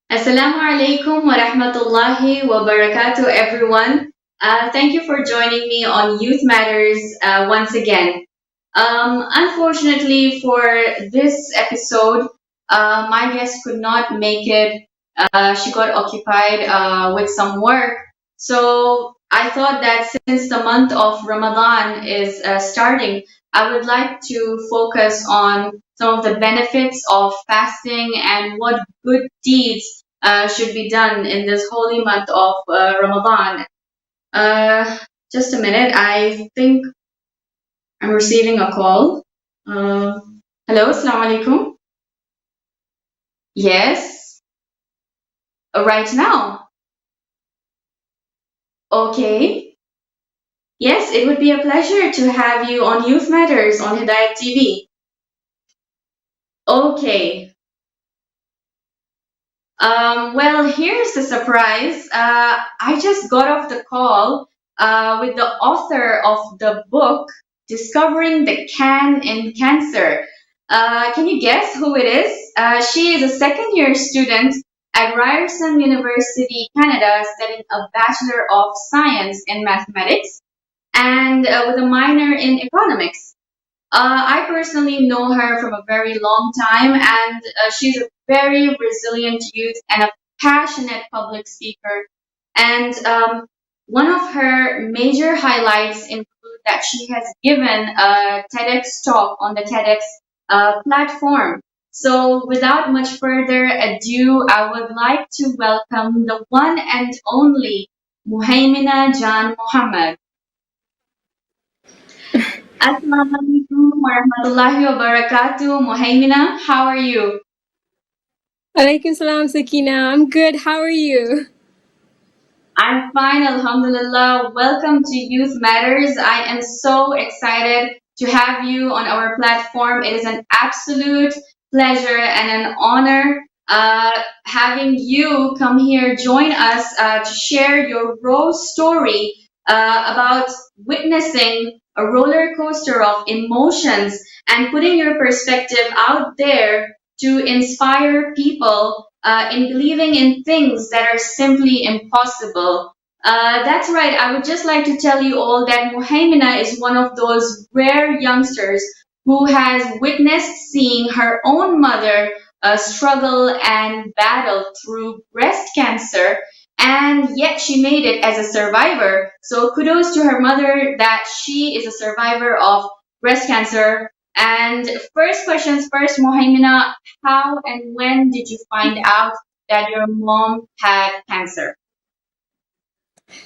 Assalamu alaikum wa rahmatullahi wa barakatuh, everyone. Thank you for joining me on Youth Matters once again. Unfortunately, for this episode, my guest could not make it. She got occupied with some work. So I thought that since the month of Ramadan is starting, I would like to focus on some of the benefits of fasting and what good deeds should be done in this holy month of Ramadan. Uh, just a minute. I think I'm receiving a call. Uh, Hello, Assalamu alaikum. Yes, right now. Okay. Yes, it would be a pleasure to have you on Youth Matters on Hidayat TV. Okay. Well, here's the surprise. I just got off the call with the author of the book, Discovering the Can in Cancer. Can you guess who it is? She is a second year student at Ryerson University, Canada, studying a Bachelor of Science in Mathematics and with a minor in Economics. I personally know her from a very long time, and she's a very resilient youth and a passionate public speaker. And one of her major highlights include that she has given a TEDx talk on the TEDx platform. So, without much further ado, I would like to welcome the one and only Muhaimina Jan Mohammed. Assalamu alaikum warahmatullahi wabarakatuh. Muhaimina, how are you? Alaikum salam, Sakina. I'm good. How are you? I'm fine, alhamdulillah. Welcome to Youth Matters. I am so excited to have you on our platform. It is an absolute pleasure and an honor having you come here, join us to share your raw story about witnessing a roller coaster of emotions and putting your perspective out there to inspire people in believing in things that are simply impossible. That's right. I would just like to tell you all that Muhaimina is one of those rare youngsters who has witnessed seeing her own mother struggle and battle through breast cancer, and yet she made it as a survivor. So kudos to her mother that she is a survivor of breast cancer. And first questions first, Mohaimina, how and when did you find out that your mom had cancer?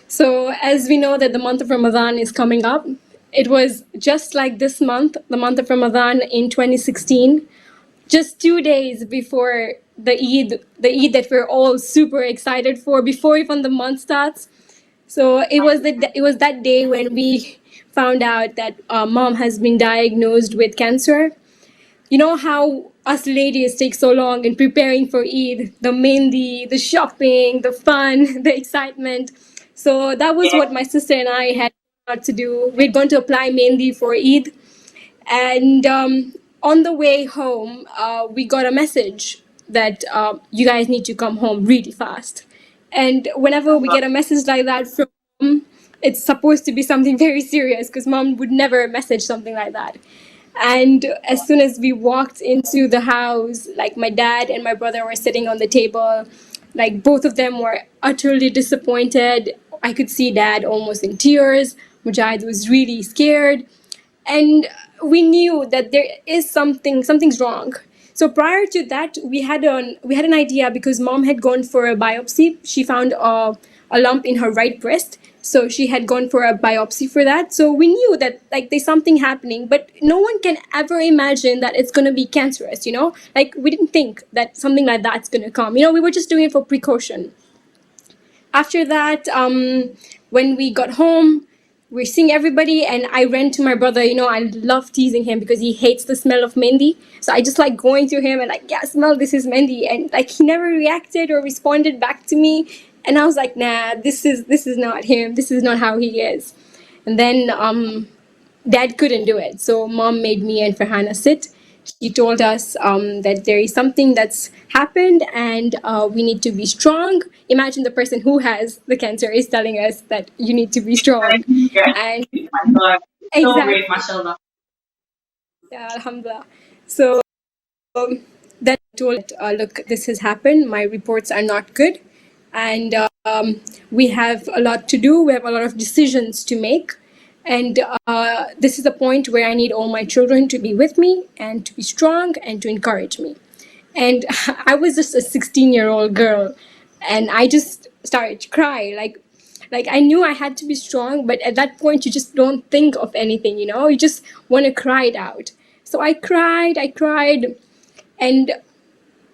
So, as we know that the month of Ramadan is coming up, it was just like this month, the month of Ramadan in 2016, just 2 days before the Eid that we're all super excited for, before even the month starts. So it was that day when we found out that mom has been diagnosed with cancer. You know how us ladies take so long in preparing for Eid, the mehndi, the shopping, the fun, the excitement. So that was what my sister and I had to do. We're going to apply mehndi for Eid. And on the way home, we got a message that you guys need to come home really fast. And whenever we get a message like that from mom, it's supposed to be something very serious because mom would never message something like that. And as soon as we walked into the house, like my dad and my brother were sitting on the table, like both of them were utterly disappointed. I could see dad almost in tears. Mujahid was really scared. And we knew that there is something's wrong. So prior to that, we had an idea because mom had gone for a biopsy. She found a lump in her right breast, so she had gone for a biopsy for that. So we knew that like there's something happening, but no one can ever imagine that it's going to be cancerous, like we didn't think that something like that's going to come. We were just doing it for precaution. After that, when we got home, we're seeing everybody, and I ran to my brother. I love teasing him because he hates the smell of mehndi. So I just like going to him and like, yeah, smell, this is mehndi. And like he never reacted or responded back to me. And I was like, nah, this is not him. This is not how he is. And then dad couldn't do it. So mom made me and Farhana sit. She told us that there is something that's happened and we need to be strong. Imagine the person who has the cancer is telling us that you need to be strong. Yeah. And My God. So great, exactly, mashallah. yeah, alhamdulillah. So then I told, look, this has happened. My reports are not good. And we have a lot to do. We have a lot of decisions to make. And this is the point where I need all my children to be with me and to be strong and to encourage me. And I was just a 16-year-old girl, and I just started to cry. Like I knew I had to be strong, but at that point you just don't think of anything, you know? You just want to cry it out. So I cried, and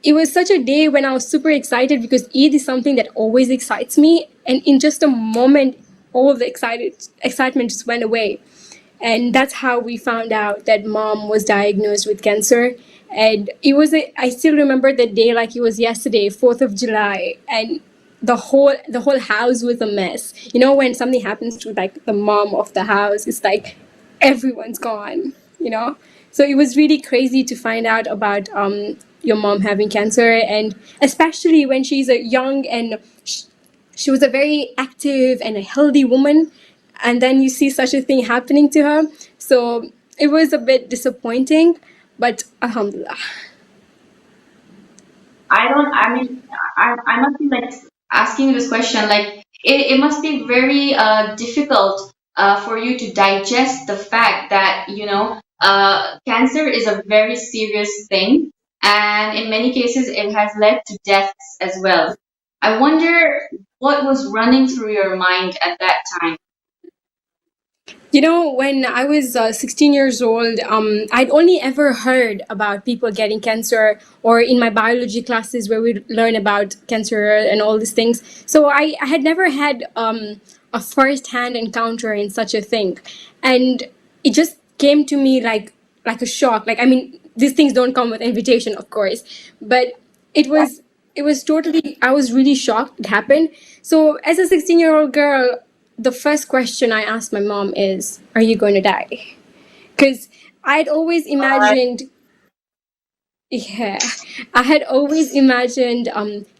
it was such a day when I was super excited because Eid is something that always excites me. And in just a moment, all of the excitement just went away. And that's how we found out that mom was diagnosed with cancer. And I still remember the day like it was yesterday, 4th of July. And the whole house was a mess. You know, when something happens to like the mom of the house, it's like everyone's gone, you know? So it was really crazy to find out about your mom having cancer, and especially when she's a young and she was a very active and a healthy woman, and then you see such a thing happening to her. So it was a bit disappointing, but alhamdulillah. I mean, I must be like asking you this question. Like, it must be very difficult for you to digest the fact that, cancer is a very serious thing. And in many cases, it has led to deaths as well. I wonder what was running through your mind at that time. You know, when I was 16 years old, I'd only ever heard about people getting cancer, or in my biology classes where we learn about cancer and all these things. So I had never had a first-hand encounter in such a thing. And it just came to me like a shock. Like, I mean, these things don't come with invitation, of course, but it was it was totally, I was really shocked it happened. So as a 16-year-old girl, the first question I asked my mom is, are you going to die? Because I'd always imagined, yeah, I had always imagined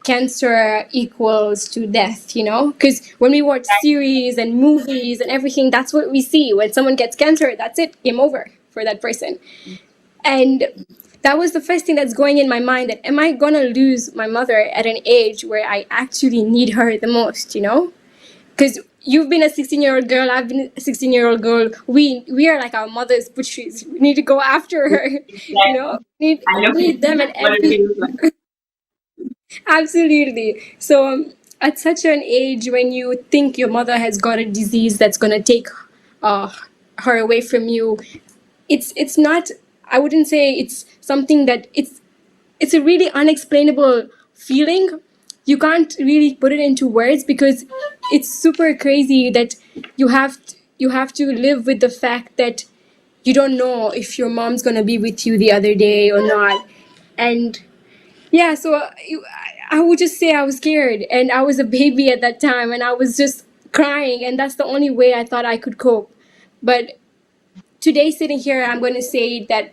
cancer equals to death, you know? Because when we watch series and movies and everything, that's what we see. When someone gets cancer, that's it, game over for that person. And that was the first thing that's going in my mind, that am I going to lose my mother at an age where I actually need her the most, you know? Because you've been a 16-year-old girl, I've been a 16-year-old girl. We are like our mother's butcheries. We need to go after her, you know? I know Need them at what it every feels like. absolutely. So at such an age when you think your mother has got a disease that's going to take uh, her away from you, it's not, I wouldn't say it's something that it's a really unexplainable feeling. You can't really put it into words because it's super crazy that you have to live with the fact that you don't know if your mom's gonna be with you the other day or not. And yeah, so I would just say I was scared, and I was a baby at that time, and I was just crying, and that's the only way I thought I could cope. But today, sitting here, I'm going to say that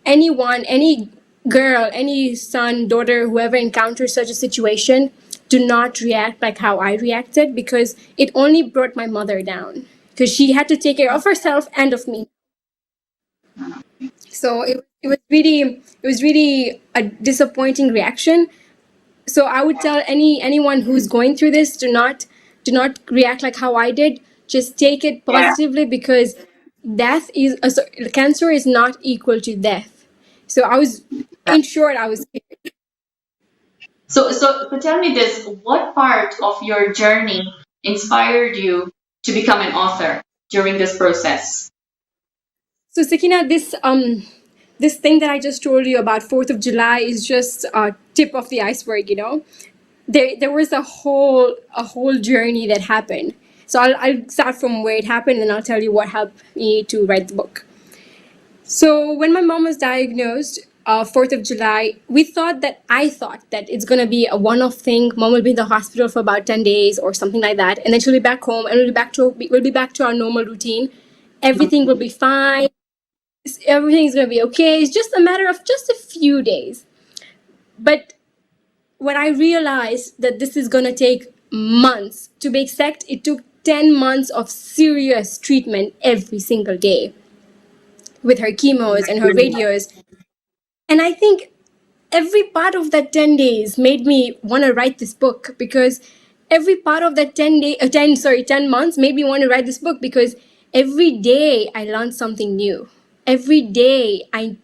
anyone, any girl, any son, daughter, whoever encounters such a situation, do not react like how I reacted, because it only brought my mother down because she had to take care of herself and of me. So it was really a disappointing reaction. So I would tell anyone who's going through this, do not react like how I did. Just take it Yeah. positively, because cancer is not equal to death. So I was, in short, I was. So tell me this, what part of your journey inspired you to become an author during this process? So Sakina, this thing that I just told you about 4th of July is just a tip of the iceberg. You know, there was a whole journey that happened. So I'll start from where it happened, and I'll tell you what helped me to write the book. So when my mom was diagnosed, 4th of July, I thought that it's going to be a one-off thing. Mom will be in the hospital for about 10 days or something like that. And then she'll be back home and we'll be back to our normal routine. Everything will be fine. Everything's going to be okay. It's just a matter of just a few days. But when I realized that this is going to take months, to be exact, it took 10 months of serious treatment every single day with her chemos and her radios. And I think every part of that 10 days made me want to write this book, because every part of that 10 months made me want to write this book, because every day I learned something new. Every day I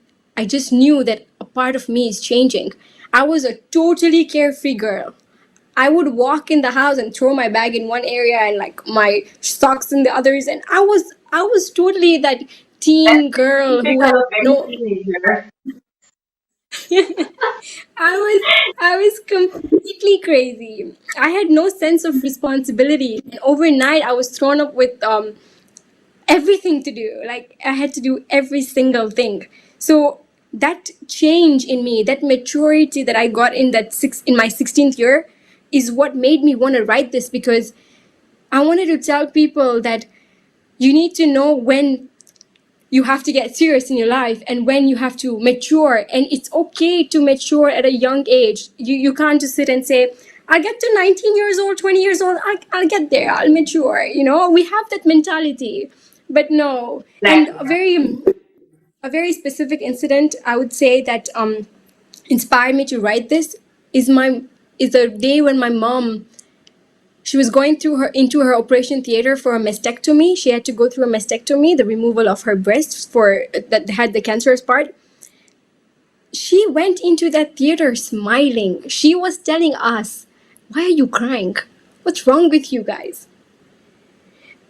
just knew that a part of me is changing. I was a totally carefree girl. I would walk in the house and throw my bag in one area and like my socks in the others, and I was totally that teen girl who Typical had of any no teenager. I was completely crazy. I had no sense of responsibility. And overnight I was thrown up with everything to do. Like I had to do every single thing. So that change in me, that maturity that I got in my 16th year is what made me want to write this, because I wanted to tell people that you need to know when you have to get serious in your life and when you have to mature, and it's okay to mature at a young age. You can't just sit and say, I'll get to 19 years old, 20 years old, I'll get there, I'll mature. We have that mentality, but no. And Exactly. a very specific incident, I would say, that inspired me to write this is the day when my mom, she was going through her into her operation theater for a mastectomy. She had to go through a mastectomy, the removal of her breasts for that had the cancerous part. She went into that theater smiling. She was telling us, "Why are you crying? What's wrong with you guys?"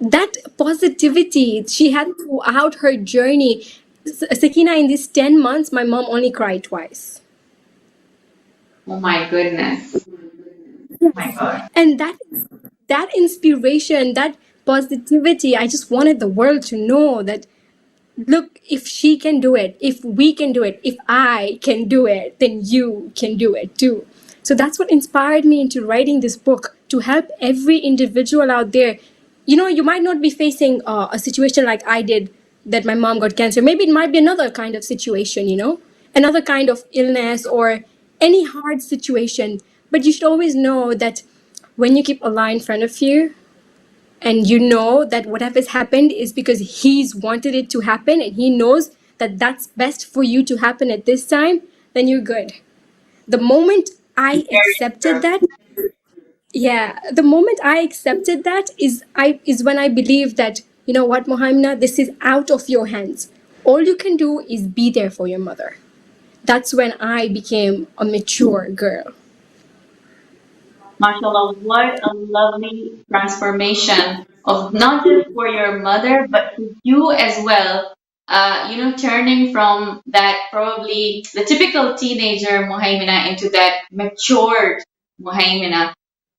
That positivity she had throughout her journey. Sakina, in these 10 months, my mom only cried twice. Oh my goodness. My God. And that inspiration, that positivity, I just wanted the world to know that, look, if she can do it, if we can do it, if I can do it, then you can do it too. So that's what inspired me into writing this book, to help every individual out there. You might not be facing a situation like I did, that my mom got cancer. Maybe it might be another kind of situation, another kind of illness or any hard situation. But you should always know that when you keep Allah in front of you, and you know that whatever's happened is because He's wanted it to happen, and He knows that that's best for you to happen at this time, then you're good. The moment I Very accepted true. that, yeah, the moment I accepted that is when I believe that, you know what, Mohammed, this is out of your hands. All you can do is be there for your mother. That's when I became a mature girl. MashaAllah, what a lovely transformation of not just for your mother, but for you as well. Turning from that probably the typical teenager Muhaimina into that matured Muhaimina.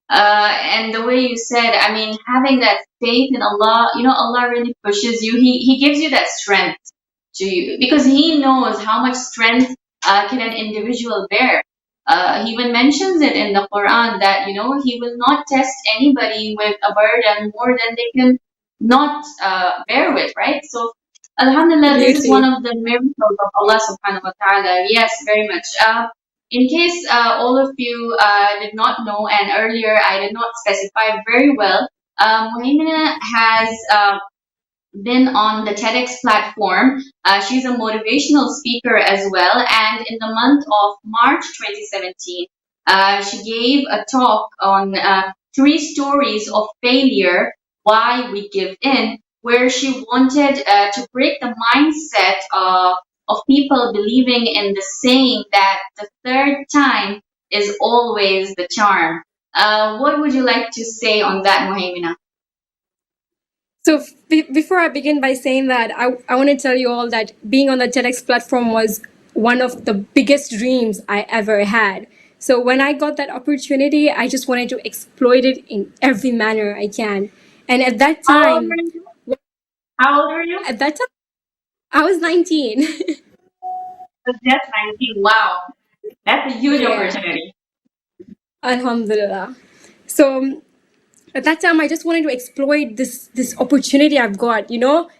And the way you said, I mean, having that faith in Allah, Allah really pushes you. He gives you that strength to you, because He knows how much strength can an individual bear. He even mentions it in the Quran that He will not test anybody with a burden more than they can not bear with, right? So, Alhamdulillah, this is one Absolutely. of the miracles of Allah Subhanahu wa Taala. Yes, very much. In case all of you did not know, and earlier I did not specify very well, Muhaimina has been on the TEDx platform. She's a motivational speaker as well. And in the month of March 2017, she gave a talk on three stories of failure, why we give in, where she wanted to break the mindset of people believing in the saying that the third time is always the charm. What would you like to say on that, Muhaimina? So before I begin by saying that, I want to tell you all that being on the TEDx platform was one of the biggest dreams I ever had. So when I got that opportunity, I just wanted to exploit it in every manner I can. And How old are you? How old are you? at that time, I was 19. was just 19. Wow, that's a huge Yeah, opportunity. Alhamdulillah. So at that time, I just wanted to exploit this opportunity I've got.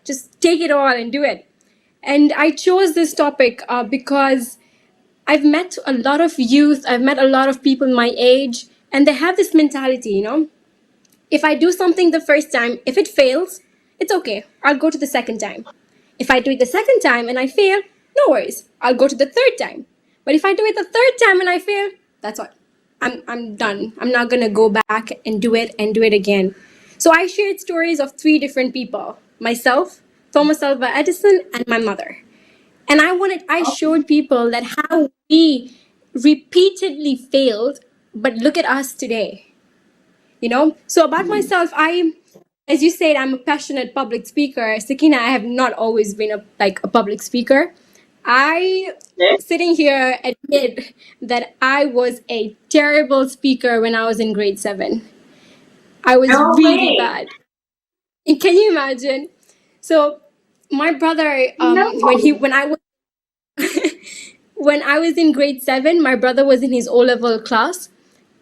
Just take it all and do it. And I chose this topic because I've met a lot of youth. I've met a lot of people my age, and they have this mentality. If I do something the first time, if it fails, it's okay. I'll go to the second time. If I do it the second time and I fail, no worries. I'll go to the third time. But if I do it the third time and I fail, that's all. I'm done. I'm not gonna go back and do it again. So I shared stories of three different people: myself, Thomas Alva Edison, and my mother. And I showed people that how we repeatedly failed, but look at us today. So about myself, as you said, I'm a passionate public speaker. Sakina, I have not always been a public speaker. I Okay. sitting here admit that I was a terrible speaker when I was in grade 7. I was No really way. bad. And can you imagine? So my brother, No. when I was in grade 7, my brother was in his O-level class,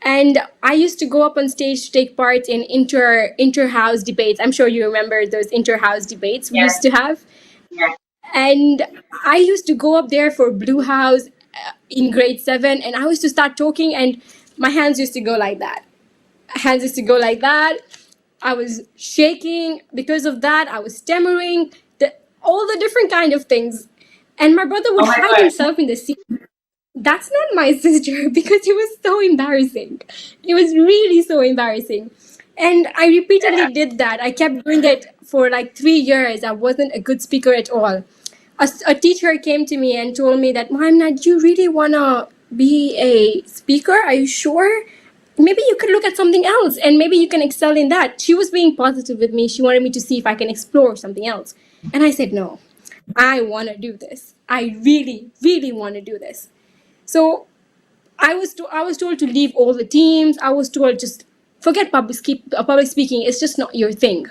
and I used to go up on stage to take part in inter-house debates. I'm sure you remember those inter-house debates we Yes. used to have. Yes. And I used to go up there for Blue House in grade 7, and I used to start talking, and my hands used to go like that. Hands used to go like that. I was shaking because of that. I was stammering, all the different kind of things. And my brother would Oh my hide God. himself in the seat. That's not my sister, because it was so embarrassing. It was really so embarrassing. And I repeatedly did that. I kept doing it for like 3 years. I wasn't a good speaker at all. A teacher came to me and told me that, Mohammed, do you really want to be a speaker? Are you sure? Maybe you could look at something else and maybe you can excel in that. She was being positive with me. She wanted me to see if I can explore something else. And I said, no, I want to do this. I really, really want to do this. So I was told to leave all the teams. I was told just forget public speaking. It's just not your thing.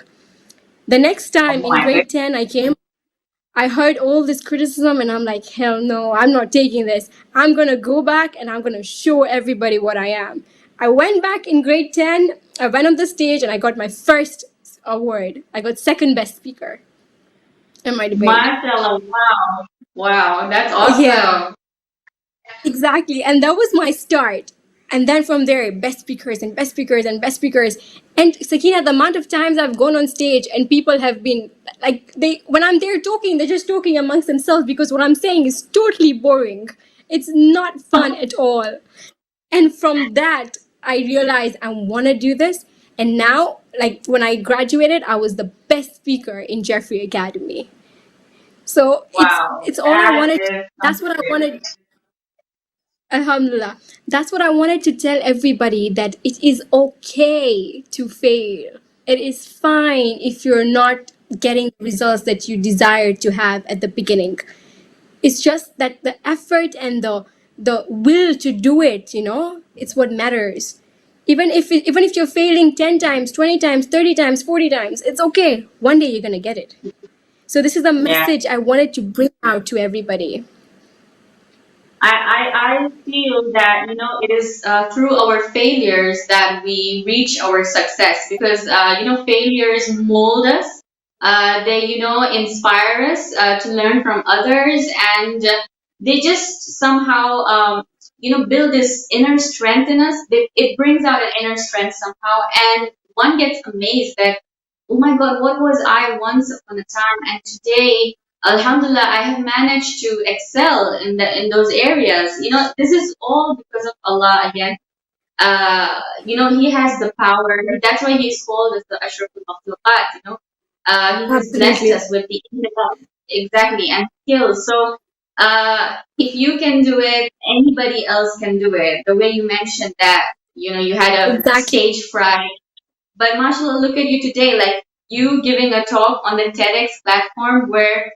The next Oh time in my God. grade 10 I came, I heard all this criticism and I'm like, hell no, I'm not taking this. I'm going to go back and I'm going to show everybody what I am. I went back in grade 10. I went on the stage and I got my first award. I got second best speaker in my debate. Mashallah. Wow. Wow. That's Yeah. awesome. Exactly. And that was my start. And then from there, best speakers and best speakers and best speakers. And Sakina, the amount of times I've gone on stage and people have been like, when I'm there talking, they're just talking amongst themselves because what I'm saying is totally boring. It's not fun at all. And from that, I realized I want to do this. And now, like when I graduated, I was the best speaker in Jeffrey Academy. So Wow. it's all I That wanted. is That's what I something. wanted. Alhamdulillah. That's what I wanted to tell everybody, that it is okay to fail. It is fine if you're not getting the results that you desired to have at the beginning. It's just that the effort and the will to do it, it's what matters. Even if you're failing 10 times, 20 times, 30 times, 40 times, it's okay. One day you're going to get it. So this is a Yeah. message I wanted to bring out to everybody. I feel that, it is through our failures that we reach our success because, failures mold us. They, inspire us to learn from others, and they just somehow, build this inner strength in us. It brings out an inner strength somehow, and one gets amazed that, oh my God, what was I once upon a time, and today, Alhamdulillah, I have managed to excel in those areas. This is all because of Allah again. He has the power. That's why he's called as the Ashraful Makhluqat. He has blessed Absolutely. us with the intellect, exactly, and skills. So, if you can do it, anybody else can do it. The way you mentioned that, you had a Exactly. stage fright, but mashallah, look at you today, like you giving a talk on the TEDx platform where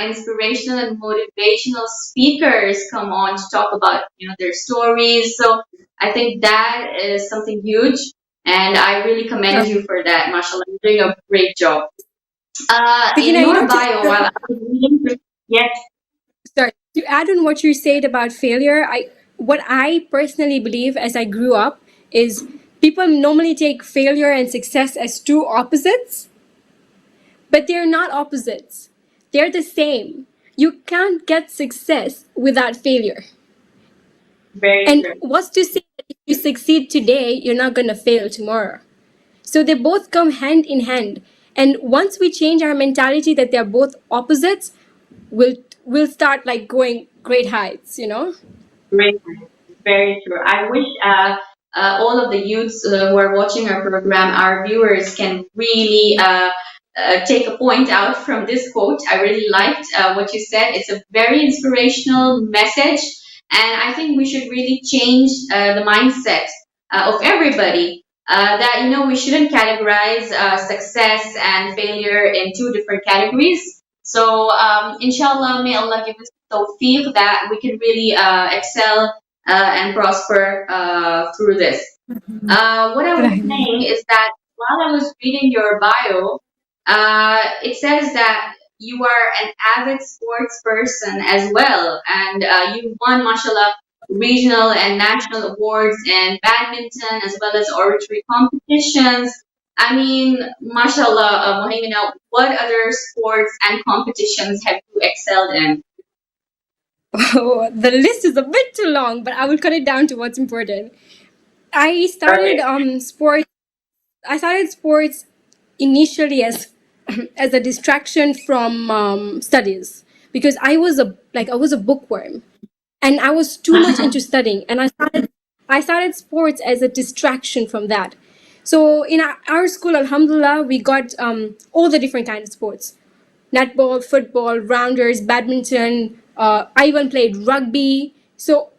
inspirational and motivational speakers come on to talk about their stories. So I think that is something huge, and I really commend you for that, mashallah. You're doing a great job. In Sakina, your to bio, while I was reading through, yes, sorry. To add on what you said about failure, what I personally believe as I grew up is people normally take failure and success as two opposites, but they're not opposites. They're the same. You can't get success without failure. Very And true. what's to say that if you succeed today, you're not going to fail tomorrow? So they both come hand in hand. And once we change our mentality that they're both opposites, we'll we'll start like going great heights, you know? Great. Very true. I wish all of the youths who are watching our program, our viewers, can really take a point out from this quote. I really liked what you said. It's a very inspirational message, and I think we should really change the mindset of everybody. That we shouldn't categorize success and failure in two different categories. So, inshallah, may Allah give us tawfiq that we can really excel and prosper through this. What I was Right. saying is that while I was reading your bio, it says that you are an avid sports person as well, and you won, mashallah, regional and national awards in badminton as well as oratory competitions. I mean, mashallah, Mohimina, what other sports and competitions have you excelled in? Oh, the list is a bit too long, but I will cut it down to what's important. I started Perfect. sports. I started sports initially as as a distraction from studies because I was a bookworm and I was too much into studying, and I started sports as a distraction from that. So in our school, Alhamdulillah, we got all the different kinds of sports: netball, football, rounders, badminton. I even played rugby. So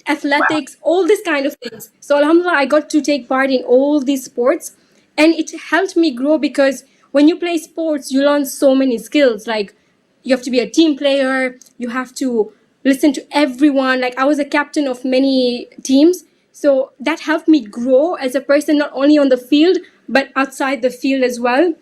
athletics, all these kind of things. So Alhamdulillah, I got to take part in all these sports, and it helped me grow because when you play sports, you learn so many skills. Like you have to be a team player. You have to listen to everyone. Like I was a captain of many teams, so that helped me grow as a person, not only on the field but outside the field as well.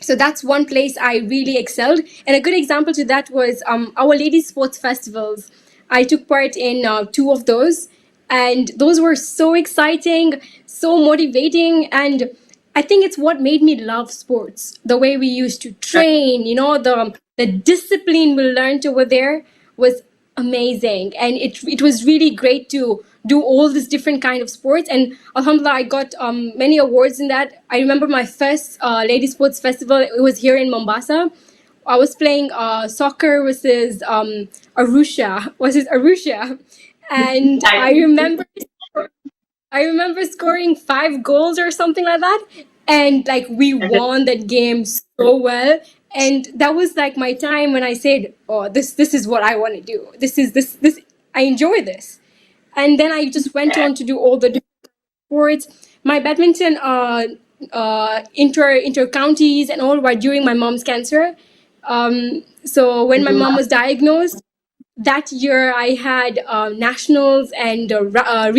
So that's one place I really excelled. And a good example to that was our ladies sports festivals. I took part in two of those, and those were so exciting, so motivating, and I think it's what made me love sports. The way we used to train, the discipline we learned over there was amazing, and it was really great to do all these different kind of sports. And alhamdulillah, I got many awards in that. I remember my first lady sports festival, it was here in Mombasa. I was playing soccer versus Arusha, and I I remember scoring 5 goals or something like that. And like we won that game so well. And that was like my time when I said, "Oh, this is what I want to do. This I enjoy this." And then I just went on to do all the different sports. My badminton inter counties and all were during my mom's cancer. So when my mom was diagnosed, that year I had nationals and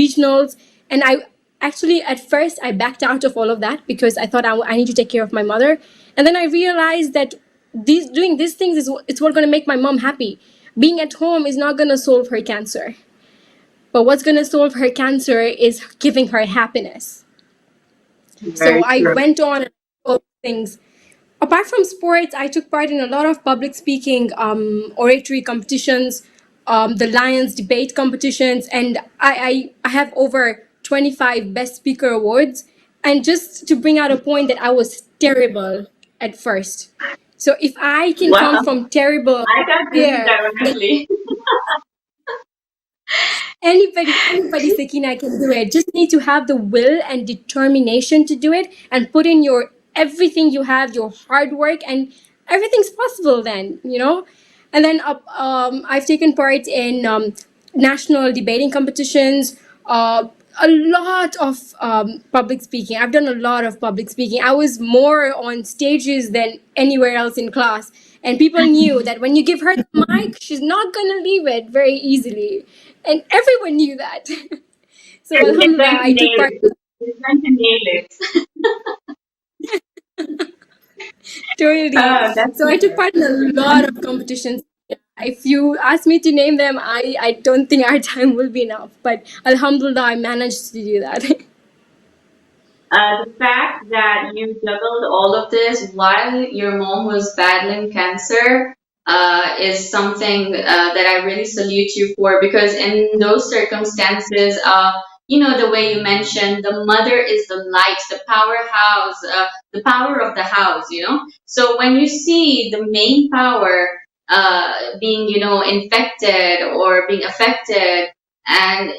regionals, and I actually at first I backed out of all of that because I thought I need to take care of my mother, and then I realized that doing these things it's what going to make my mom happy. Being at home is not going to solve her cancer, but what's going to solve her cancer is giving her happiness. So very I true. went on and all things. Apart from sports, I took part in a lot of public speaking, oratory competitions, the Lions debate competitions, and I have over 25 Best Speaker awards. And just to bring out a point that I was terrible at first. So if I can come Wow, from terrible I can believe there, that honestly. anybody, Sakina, can do it. Just need to have the will and determination to do it and put in your everything you have, your hard work, and everything's possible then. And then I've taken part in national debating competitions, a lot of public speaking. I've done a lot of public speaking. I was more on stages than anywhere else in class. And people knew that when you give her the mic, she's not going to leave it very easily. And everyone knew that. So, It's Alhamdulillah, going to I took nail part. it. It's going to nail it. Totally. That's So, I took super. part in a lot of competitions. If you ask me to name them, I don't think our time will be enough. But Alhamdulillah, I managed to do that. The fact that you juggled all of this while your mom was battling cancer is something that I really salute you for, because in those circumstances, the way you mentioned, the mother is the light, the powerhouse, the power of the house. So when you see the main power being, infected or being affected, and,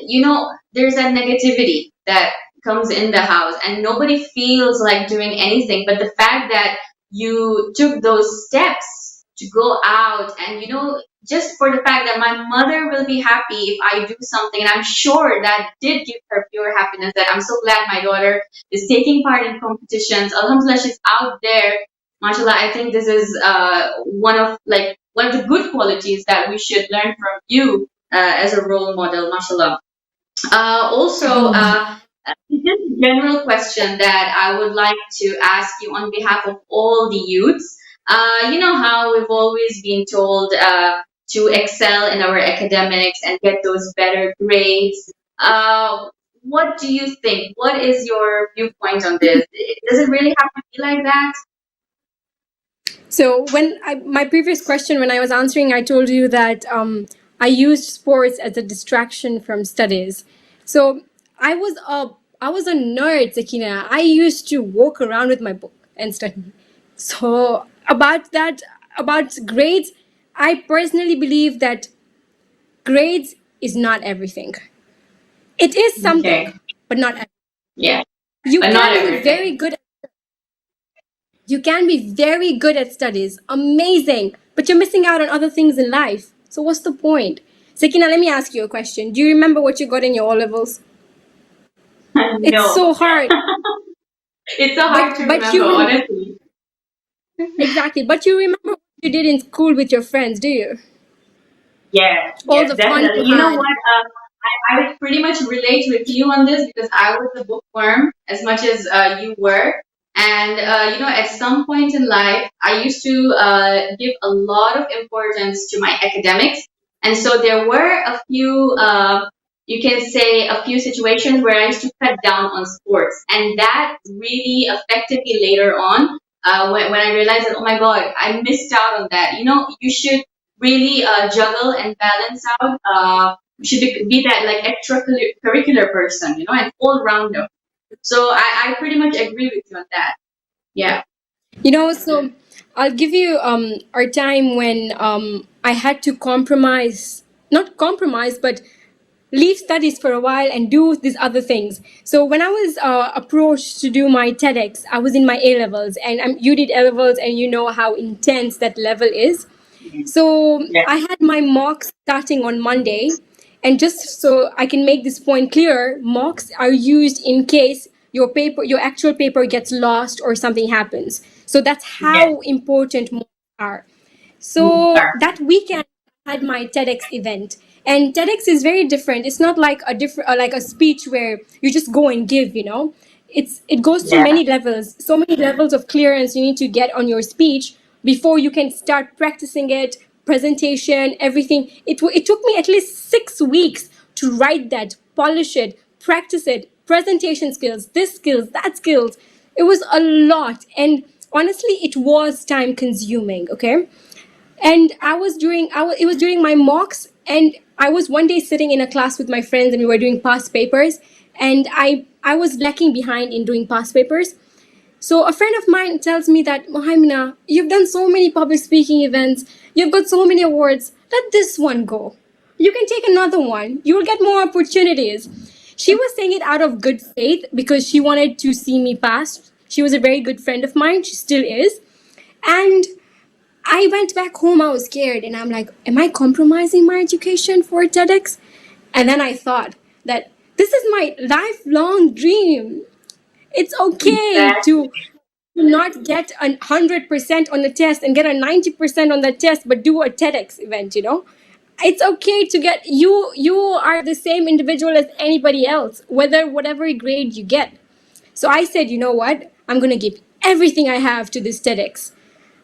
there's that negativity that comes in the house and nobody feels like doing anything, but the fact that you took those steps to go out, and just for the fact that my mother will be happy if I do something, and I'm sure that did give her pure happiness, that I'm so glad my daughter is taking part in competitions. Alhamdulillah, she's out there. Mashallah, I think this is one of the good qualities that we should learn from you as a role model. Mashallah. Also, just a general question that I would like to ask you on behalf of all the youths. You know how we've always been told to excel in our academics and get those better grades. What do you think? What is your viewpoint on this? Does it really have to be like that? So my previous question, when I was answering, I told you that I used sports as a distraction from studies. So I was a I was a nerd, Sakina. I used to walk around with my book and study. So about grades, I personally believe that grades is not everything. It is something, Okay. but not everything. Yeah, You but not can be everything. very good You can be very good at studies, amazing, but you're missing out on other things in life. So what's the point? Sakina, let me ask you a question. Do you remember what you got in your O levels? It's No, so hard, it's so but hard to but remember, you honestly. exactly, but you remember what you did in school with your friends, do you? Yes, All yes, the fun definitely. you You know had. what? I would pretty much relate with you on this because I was a bookworm as much as you were. And, at some point in life, I used to give a lot of importance to my academics. And so there were a few, you can say, a few situations where I used to cut down on sports. And that really affected me later on when I realized that, oh my God, I missed out on that. You should really juggle and balance out. You should be that like extracurricular person, an all rounder. So I pretty much agree with you on that. Yeah. So I'll give you our time when I had to compromise, not compromise, but leave studies for a while and do these other things. So when I was approached to do my TEDx, I was in my A levels, and you did A levels, and you know how intense that level is. So Yeah. I had my mocks starting on Monday. And just so I can make this point clear, mocks are used in case your actual paper gets lost or something happens. So that's Yes. how important mocks are. You So are. that weekend I had my TEDx event. And TEDx is very different. It's not like a different like a speech where you just go and give. It goes through Yeah. many levels, so many levels of clearance you need to get on your speech before you can start practicing it, presentation, everything. It took me at least 6 weeks to write that, polish it, practice it, presentation skills, this skills, that skills. It was a lot, and honestly, it was time consuming. Okay, and it was during my mocks, and I was one day sitting in a class with my friends, and we were doing past papers, and I was lacking behind in doing past papers. So a friend of mine tells me that, Mohammed, you've done so many public speaking events, you've got so many awards, let this one go. You can take another one. You will get more opportunities. She was saying it out of good faith because she wanted to see me pass. She was a very good friend of mine. She still is. And I went back home, I was scared, and I'm like, am I compromising my education for TEDx? And then I thought that this is my lifelong dream. It's okay to Exactly. not get 100% on the test and get a 90% on the test, but do a TEDx event. It's okay to get you are the same individual as anybody else, whatever grade you get. So I said, you know what? I'm gonna give everything I have to this TEDx.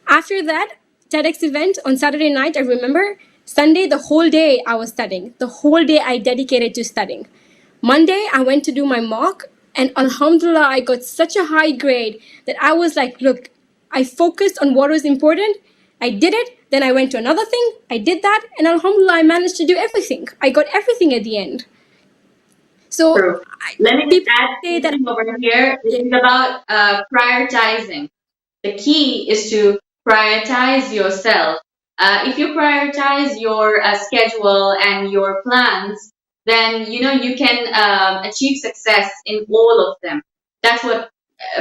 After that TEDx event on Saturday night, I remember Sunday, the whole day I was studying. The whole day I dedicated to studying. Monday, I went to do my mock, and Alhamdulillah, I got such a high grade that I was like, look, I focused on what was important. I did it. Then I went to another thing. I did that. And Alhamdulillah, I managed to do everything. I got everything at the end. So True. Let me just people add say that, something over here. This yeah, is about prioritizing. The key is to prioritize yourself. If you prioritize your schedule and your plans, then you can achieve success in all of them. That's what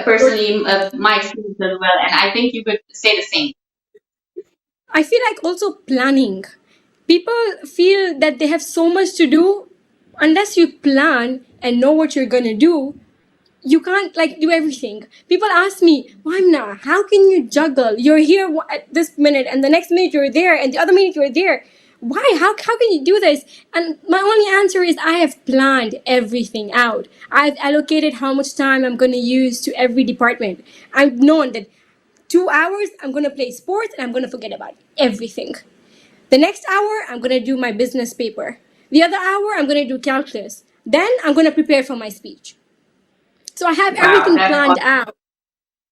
personally my experience as well, and I think you could say the same. I feel like also planning. People feel that they have so much to do. Unless you plan and know what you're gonna do, you can't like do everything. People ask me, Wamna, how can you juggle? You're here at this minute, and the next minute you're there, and the other minute you're there. Why? How can you do this? And my only answer is I have planned everything out. I've allocated how much time I'm going to use to every department. I've known that 2 hours I'm going to play sports and I'm going to forget about everything. The next hour I'm going to do my business paper. The other hour I'm going to do calculus. Then I'm going to prepare for my speech. So I have Wow, everything that's planned out.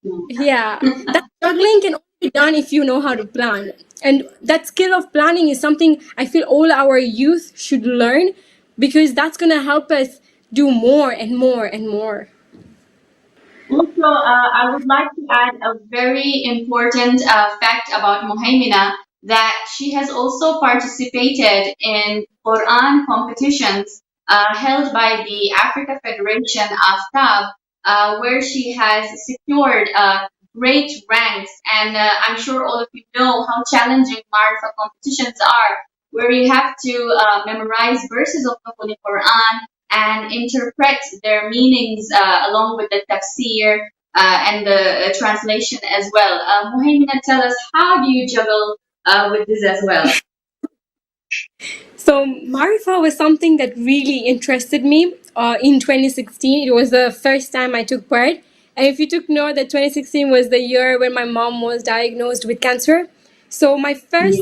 awesome. Yeah, that juggling can only be done if you know how to plan. And that skill of planning is something I feel all our youth should learn because that's going to help us do more and more and more. Also, I would like to add a very important fact about Muhaimina, that she has also participated in Quran competitions held by the Africa Federation AFTAB, where she has secured great ranks. And I'm sure all of you know how challenging Marifa competitions are, where you have to memorize verses of the Holy Quran and interpret their meanings along with the tafsir and the translation as well. Muhammad, tell us, how do you juggle with this as well? So Marifa was something that really interested me in 2016. It was the first time I took part. And if you took note that 2016 was the year when my mom was diagnosed with cancer. So my first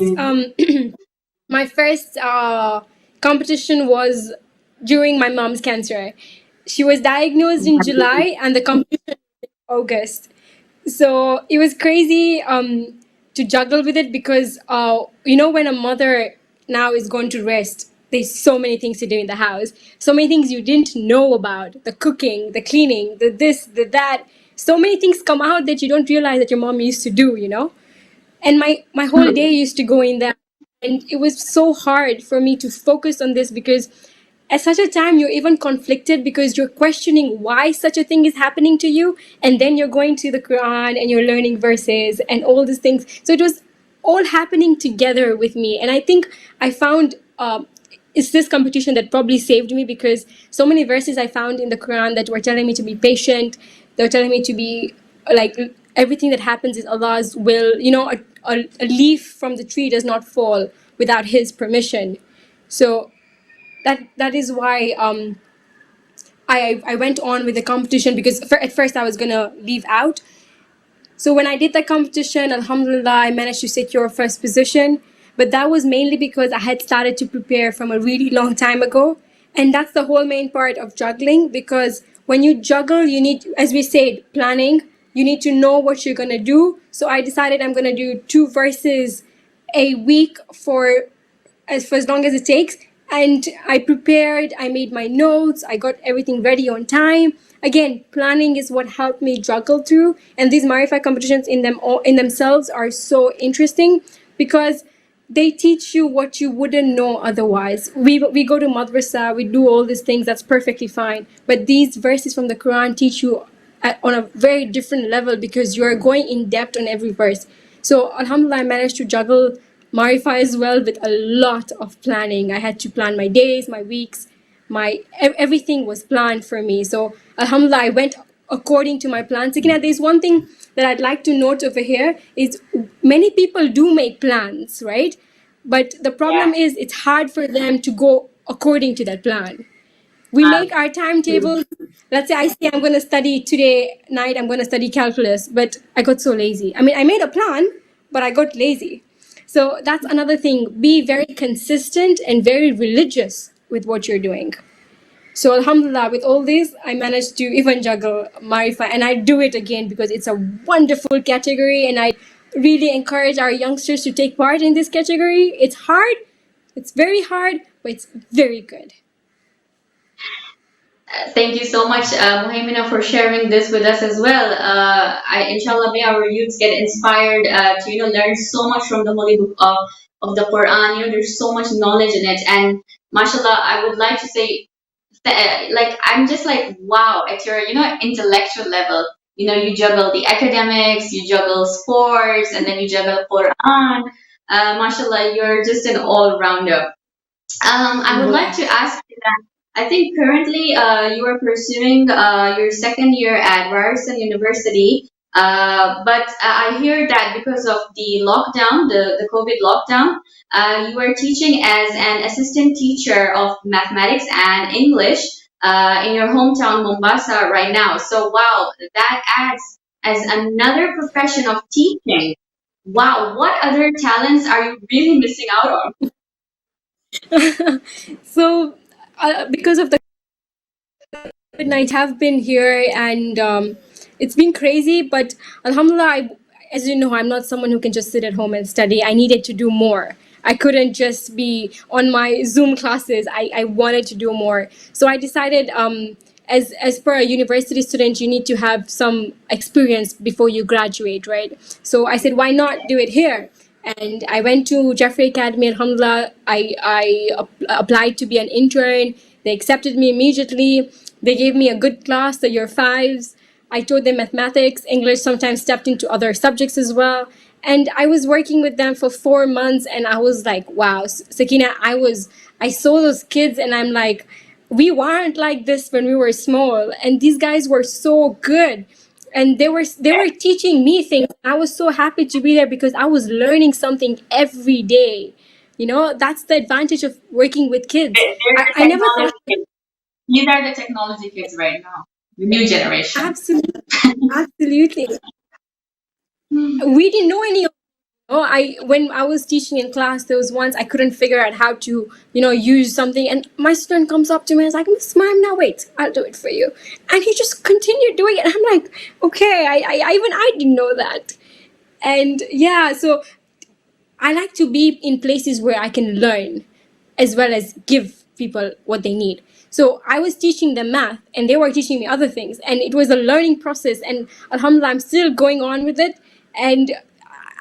competition was during my mom's cancer. She was diagnosed in July and the competition in August. So it was crazy to juggle with it because when a mother now is going to rest, there's so many things to do in the house, so many things you didn't know about, the cooking, the cleaning, the this, the that. So many things come out that you don't realize that your mom used to do. And my whole day used to go in that, and it was so hard for me to focus on this because at such a time you're even conflicted because you're questioning why such a thing is happening to you, and then you're going to the Quran and you're learning verses and all these things. So it was all happening together with me, and I think I found it's this competition that probably saved me because so many verses I found in the Quran that were telling me to be patient. They were telling me to be like everything that happens is Allah's will. A leaf from the tree does not fall without His permission. So that is why I went on with the competition because at first I was gonna leave out. So when I did the competition, Alhamdulillah, I managed to secure first position. But that was mainly because I had started to prepare from a really long time ago. And that's the whole main part of juggling because when you juggle, you need, as we said, planning. You need to know what you're going to do. So I decided I'm going to do 2 verses a week for as long as it takes. And I prepared, I made my notes, I got everything ready on time. Again, planning is what helped me juggle through. And these Marifa competitions in themselves are so interesting because they teach you what you wouldn't know otherwise. We go to madrasa, we do all these things, that's perfectly fine. But these verses from the Quran teach you on a very different level because you're going in depth on every verse. So Alhamdulillah, I managed to juggle Marifa as well with a lot of planning. I had to plan my days, my weeks, everything was planned for me. So Alhamdulillah, I went according to my plans. Again, there's one thing that I'd like to note over here is many people do make plans, right? But the Yeah. problem is it's hard for them to go according to that plan. We make our timetable. Let's say I say I'm going to study today night, I'm going to study calculus, but I got so lazy. I mean, I made a plan, but I got lazy. So that's another thing. Be very consistent and very religious with what you're doing. So Alhamdulillah, with all this, I managed to even juggle Marifa, and I do it again because it's a wonderful category, and I really encourage our youngsters to take part in this category. It's hard, it's very hard, but it's very good. Thank you so much, Muhammad, for sharing this with us as well. Inshallah, may our youths get inspired to learn so much from the holy book of the Quran. There's so much knowledge in it, and mashallah, I would like to say, like I'm just like wow at your intellectual level. You juggle the academics, you juggle sports, and then you juggle Quran. Mashallah, you're just an all rounder. I would like to ask you that I think currently you are pursuing your second year at Ryerson University, but I hear that because of the lockdown, the COVID lockdown, you are teaching as an assistant teacher of mathematics and English in your hometown, Mombasa, right now. So, wow, that adds as another profession of teaching. Wow, what other talents are you really missing out on? So, because of the COVID-19, have been here, and it's been crazy. But Alhamdulillah, as you know, I'm not someone who can just sit at home and study. I needed to do more. I couldn't just be on my Zoom classes. I wanted to do more. So I decided, as per a university student, you need to have some experience before you graduate, right? So I said, why not do it here? And I went to Jeffrey Academy. Alhamdulillah, I applied to be an intern. They accepted me immediately. They gave me a good class, the year fives. I taught them mathematics, English, sometimes stepped into other subjects as well. And I was working with them for 4 months, and I was like, wow, Sakina, I saw those kids, and I'm like, we weren't like this when we were small, and these guys were so good, and they were teaching me things. I was so happy to be there because I was learning something every day. That's the advantage of working with kids. They're I, the I never thought. technology kids. These are the technology kids right now, the new generation. Absolutely, absolutely. We didn't know any. Oh, I when I was teaching in class, there was once I couldn't figure out how to, use something, and my student comes up to me and is like, Miss Ma'am, now wait, I'll do it for you, and he just continued doing it. And I'm like, okay, I didn't know that, and yeah, so I like to be in places where I can learn as well as give people what they need. So I was teaching them math and they were teaching me other things. And it was a learning process. And Alhamdulillah, I'm still going on with it. And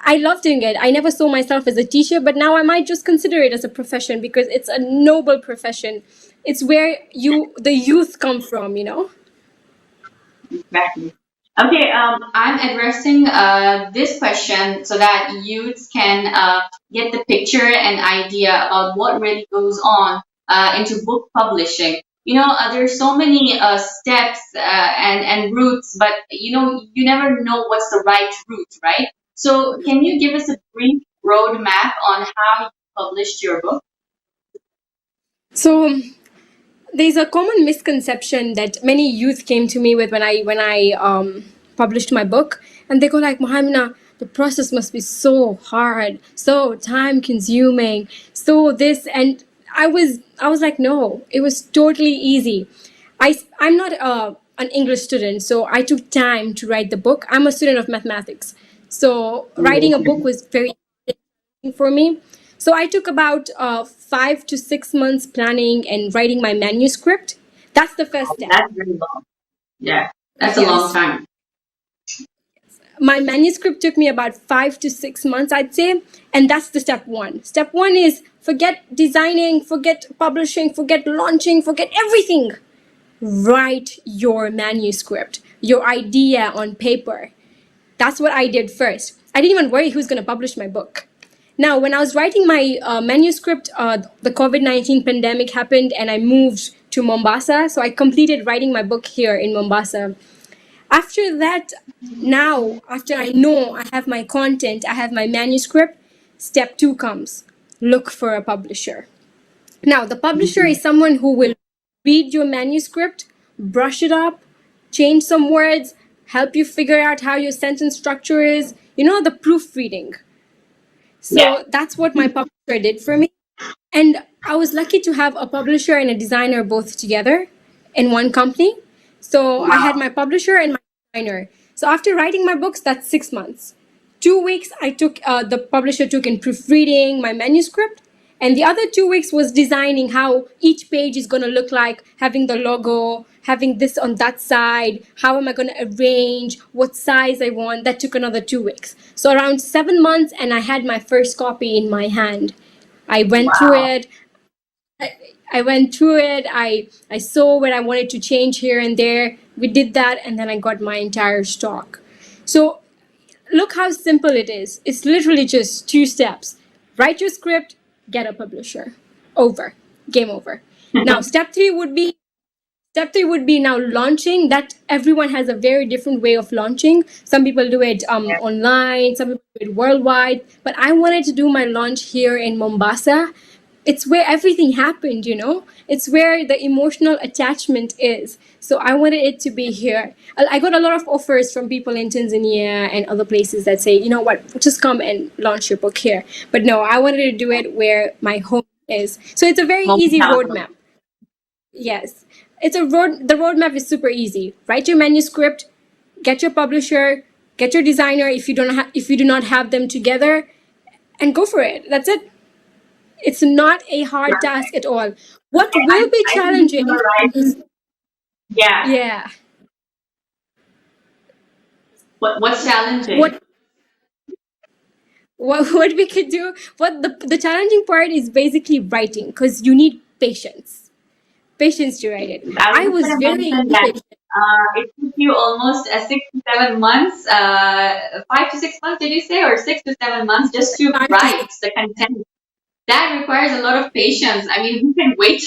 I love doing it. I never saw myself as a teacher, but now I might just consider it as a profession because it's a noble profession. It's where the youth come from. Exactly. Okay, I'm addressing this question so that youths can get the picture and idea about what really goes on into book publishing. There's so many steps and routes, but you never know what's the right route, right? So, can you give us a brief roadmap on how you published your book? So there's a common misconception that many youth came to me with when I published my book, and they go like, Mohammed, the process must be so hard, so time consuming, so this, and I was like, no, it was totally easy. I'm not an English student, so I took time to write the book. I'm a student of mathematics, so writing a book was very for me. So I took about 5 to 6 months planning and writing my manuscript. That's the first step. That's very long. Yeah, that's a long Yes. time. My manuscript took me about 5 to 6 months, I'd say. And that's the step one. Step one is forget designing, forget publishing, forget launching, forget everything. Write your manuscript, your idea on paper. That's what I did first. I didn't even worry who's going to publish my book. Now, when I was writing my manuscript, the COVID-19 pandemic happened and I moved to Mombasa. So I completed writing my book here in Mombasa. After that, now, after I know I have my content, I have my manuscript, step two comes look for a publisher. Now, the publisher is someone who will read your manuscript, brush it up, change some words, help you figure out how your sentence structure is, the proofreading. Yeah. So that's what my publisher did for me. And I was lucky to have a publisher and a designer both together in one company. So I had my publisher and my designer. So after writing my books, that's 6 months. 2 weeks I took the publisher took in proofreading my manuscript, and the other 2 weeks was designing how each page is going to look like, having the logo, having this on that side, how am I going to arrange, what size I want. That took another 2 weeks. So around 7 months, and I had my first copy in my hand. I went through Wow. it. I went through it. I saw where I wanted to change here and there. We did that, and then I got my entire stock. So look how simple it is. It's literally just 2 steps. Write your script, get a publisher. Over. Game over. Now, step 3 would be now launching. That everyone has a very different way of launching. Some people do it online, some people do it worldwide. But I wanted to do my launch here in Mombasa. It's where everything happened, It's where the emotional attachment is. So I wanted it to be here. I got a lot of offers from people in Tanzania and other places that say, you know what, just come and launch your book here. But no, I wanted to do it where my home is. So it's a very easy Hometown. roadmap. Yes. The roadmap is super easy. Write your manuscript, get your publisher, get your designer if you do not have them together, and go for it. That's it. It's not a hard task at all. What will be I think you challenging were right. is, Yeah. yeah, What's challenging? what what we could do. What the challenging part is basically writing, because you need patience to write it. I I was was going to very mention that impatient. it took you almost 6 to 7 months, 5 to 6 months, did you say, or 6 to 7 months just to Time to write the content. That requires a lot of patience. I mean, who can wait?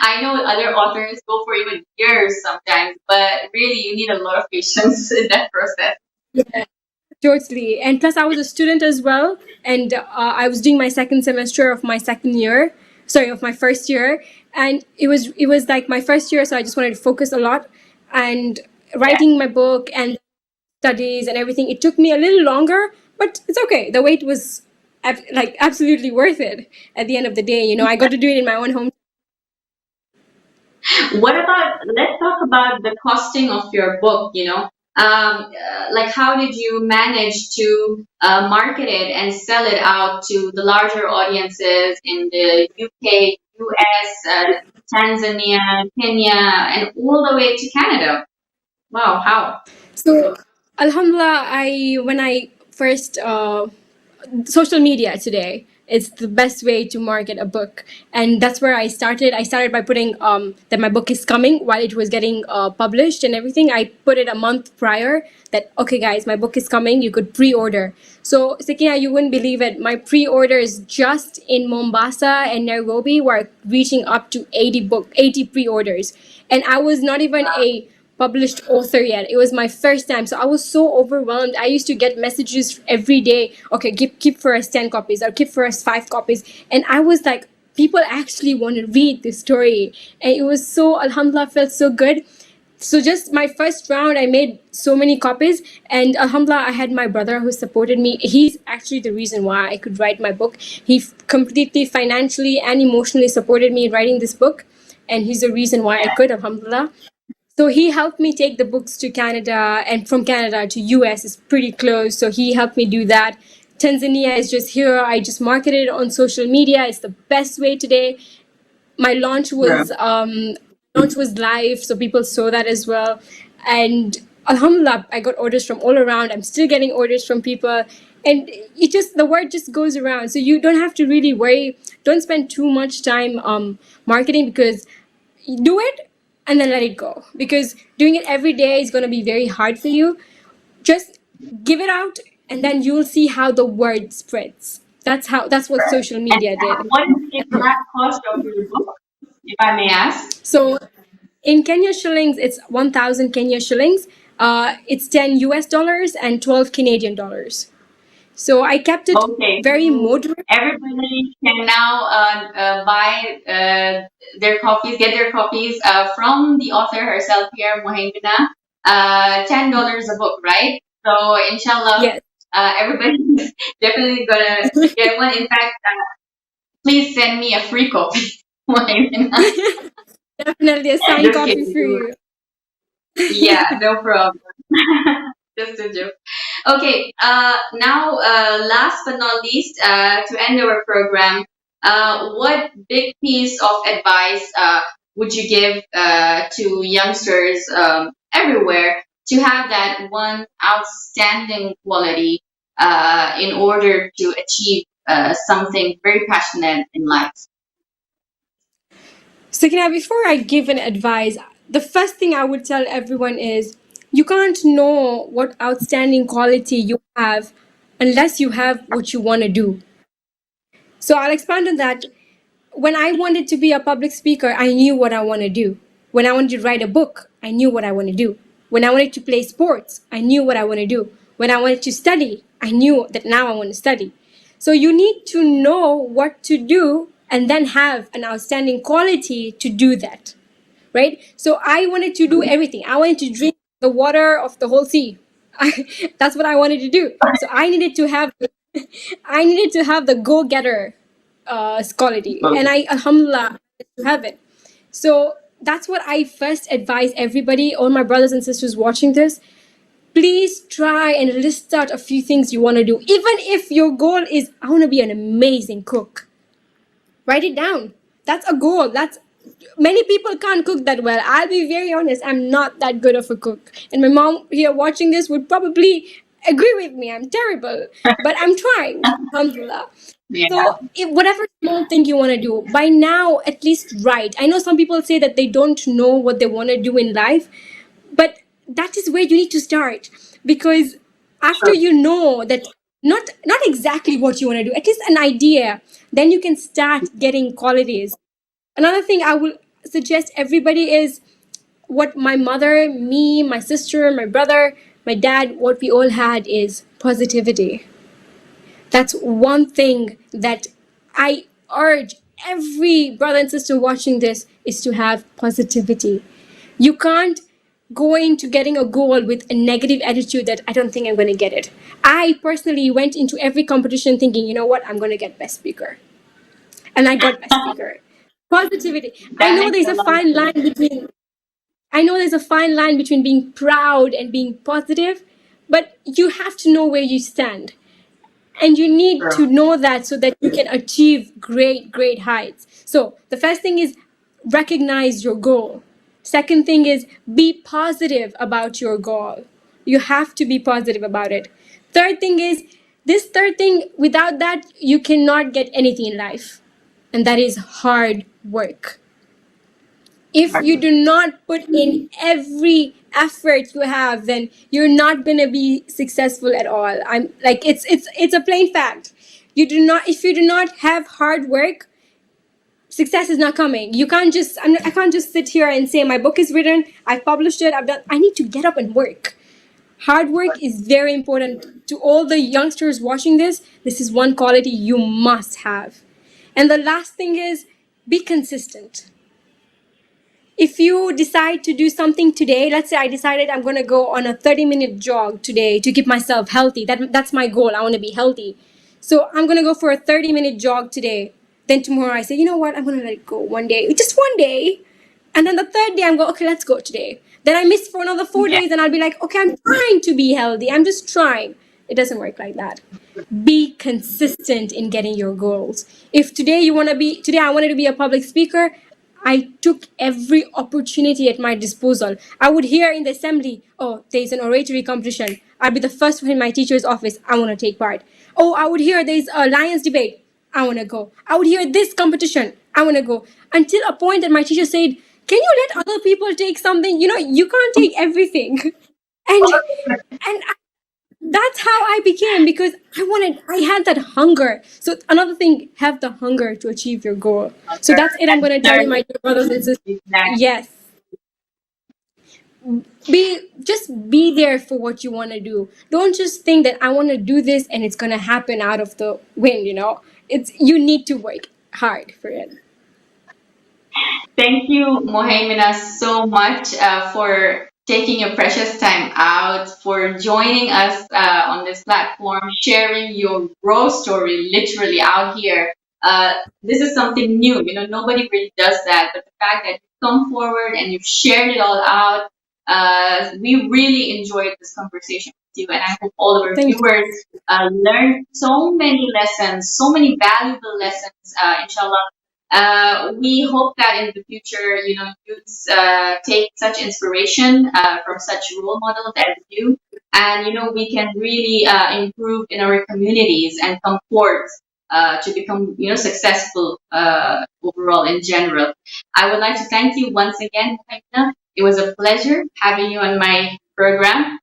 I know other authors go for even years sometimes, but really, you need a lot of patience in that process. say. Totally. And plus, I was a student as well. And I was doing my second semester of my second year, sorry, of my first year. And it was like my first year, so I just wanted to focus a lot. And Yeah. writing my book and studies and everything, it took me a little longer, but it's okay. The wait was like absolutely worth it at the end of the day. I got to do it in my own home. What about, let's talk about the costing of your book, like how did you manage to market it and sell it out to the larger audiences in the UK, US, Tanzania, Kenya, and all the way to Canada? Wow, how? So, Alhamdulillah, when I first social media today, it's the best way to market a book, and that's where I started by putting that my book is coming while it was getting published and everything. I put it a month prior that, okay guys, my book is coming, you could pre-order. So Sakina, you wouldn't believe it, my pre-orders just in Mombasa and Nairobi were reaching up to 80 pre-orders, and I was not even a published author yet. It was my first time. So I was so overwhelmed. I used to get messages every day. Okay, keep for us 10 copies or keep for us 5 copies. And I was like, people actually want to read this story. And it was so, alhamdulillah, felt so good. So just my first round, I made so many copies, and alhamdulillah, I had my brother who supported me. He's actually the reason why I could write my book. He completely financially and emotionally supported me in writing this book, and he's the reason why I could, alhamdulillah. So he helped me take the books to Canada, and from Canada to US is pretty close. So he helped me do that. Tanzania is just here. I just marketed it on social media. It's the best way today. My launch was live, so people saw that as well. And alhamdulillah, I got orders from all around. I'm still getting orders from people, and the word just goes around. So you don't have to really worry. Don't spend too much time marketing, because do it and then let it go, because doing it every day is going to be very hard for you. Just give it out, and then you'll see how the word spreads. That's what social And media did. what is the exact cost of your book, if I may ask? So in Kenya shillings, it's 1,000 Kenya shillings. It's 10 US dollars and 12 Canadian dollars. So I kept it Okay, very so moderate. everybody can now buy get their copies from the author herself here, Mohindana. $10 a book, right? So inshallah, Yes. Everybody's definitely gonna get one. In fact, please send me a free copy. Definitely a signed Just copy kidding. for you. Yeah, no problem. Just a joke. Okay, now, last but not least, to end our program, what big piece of advice would you give to youngsters everywhere to have that one outstanding quality in order to achieve something very passionate in life? Sakina, before I give an advice, the first thing I would tell everyone is you can't know what outstanding quality you have unless you have what you want to do. So I'll expand on that. When I wanted to be a public speaker, I knew what I want to do. When I wanted to write a book, I knew what I want to do. When I wanted to play sports, I knew what I want to do. When I wanted to study, I knew that now I want to study. So you need to know what to do and then have an outstanding quality to do that, right? So I wanted to do everything. I wanted to drink the water of the whole sea. That's what I wanted to do. So I needed to have the go-getter quality, and I, alhamdulillah, to have it. So that's what I first advise everybody, all my brothers and sisters watching this. Please try and list out a few things you want to do. Even if your goal is, I want to be an amazing cook, write it down. That's a goal. That's Many people can't cook that well. I'll be very honest, I'm not that good of a cook. And my mom here watching this would probably agree with me. I'm terrible. But I'm trying. Alhamdulillah. Yeah, So, if, whatever small thing you want to do, by now, at least write. I know some people say that they don't know what they want to do in life, but that is where you need to start. Because after sure. you know that not exactly what you want to do, at least an idea, then you can start getting qualities. Another thing I will suggest everybody is what my mother, me, my sister, my brother, my dad, what we all had is positivity. That's one thing that I urge every brother and sister watching this is to have positivity. You can't go into getting a goal with a negative attitude that I don't think I'm going to get it. I personally went into every competition thinking, you know what, I'm going to get best speaker. And I got best speaker. Positivity. That makes a lot of sense. I know there's a fine line between being proud and being positive, but you have to know where you stand. And you need True. to know that so that you can achieve great heights. So the first thing is recognize your goal. Second thing is be positive about your goal. You have to be positive about it. Third thing is this third thing, without that, you cannot get anything in life. And that is hard work. If you do not put in every effort you have, then you're not going to be successful at all. I'm like it's a plain fact. You do not If you do not have hard work, success is not coming. You can't just I can't just sit here and say my book is written, I've published it, I've done. I need to get up and work. Hard work is very important to all the youngsters watching this. This is one quality you must have. And the last thing is be consistent. If you decide to do something today, let's say I decided I'm going to go on a 30-minute jog today to keep myself healthy. That's my goal. I want to be healthy. So I'm going to go for a 30-minute jog today. Then tomorrow I say, you know what? I'm going to let it go one day, just one day. And then the third day I'm going, okay, let's go today. Then I miss for another 4 days and I'll be like, okay, I'm trying to be healthy. I'm just trying. It doesn't work like that. Be consistent in getting your goals. If today I wanted to be a public speaker, I took every opportunity at my disposal. I would hear in the assembly, oh, there's an oratory competition. I'd be the first one in my teacher's office. I want to take part. Oh, I would hear there's a Lions debate. I want to go. I would hear this competition. I want to go. Until a point that my teacher said, can you let other people take something? You know, you can't take everything. And and that's how I became, because I had that hunger. So another thing, have the hunger to achieve your goal. So Hunger that's it. I'm and gonna tell you, my determination. dear brothers and sisters. Exactly. Yes, be there for what you want to do. Don't just think that I want to do this and it's gonna happen out of the wind. You need to work hard for it. Thank you, Mohammeda, so much for taking your precious time out, for joining us on this platform, sharing your raw story literally out here. This is something new. Nobody really does that. But the fact that you've come forward and you've shared it all out, we really enjoyed this conversation with you. And I hope all of our Thank you. viewers learned so many lessons, so many valuable lessons, inshallah. We hope that in the future, youths take such inspiration from such role models as you, and we can really improve in our communities and come forth to become, successful overall in general. I would like to thank you once again, Mohammed. It was a pleasure having you on my program.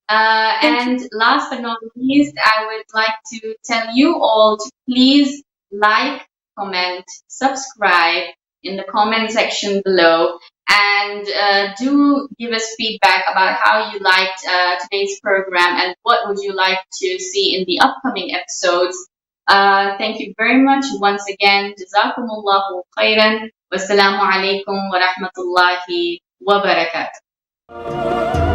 Thank you. And last but not least, I would like to tell you all to please like, comment, subscribe in the comment section below, and do give us feedback about how you liked today's program and what would you like to see in the upcoming episodes. Thank you very much once again. Jazakumullahu khairan. Wassalamu alaikum wa rahmatullahi wa barakatuh.